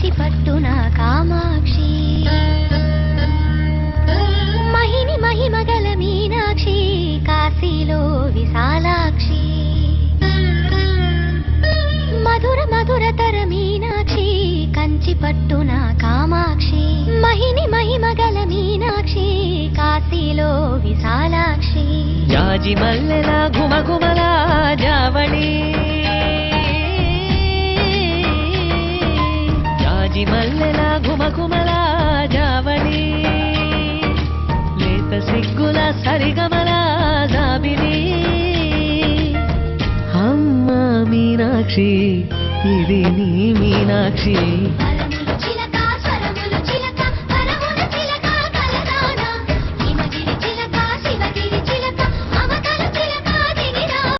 కంచి పట్టున కామాక్షి మహిని మహిమగల మీనాక్షి కాశీలో విశాలాక్షి మధుర మధురతర మీనాక్షి కంచి పట్టున కామాక్షి మహిని మహిమగల మీనాక్షి కాశీలో విశాలాక్షి జాజి మల్లెల ఘుమఘుమల జావళి జాజి మల్లెల ఘుమఘుమల జావళి లేత సిగ్గుల సరిగమల జాబిలి అమ్మ మీనాక్షి ఇది నీ మీనాక్షి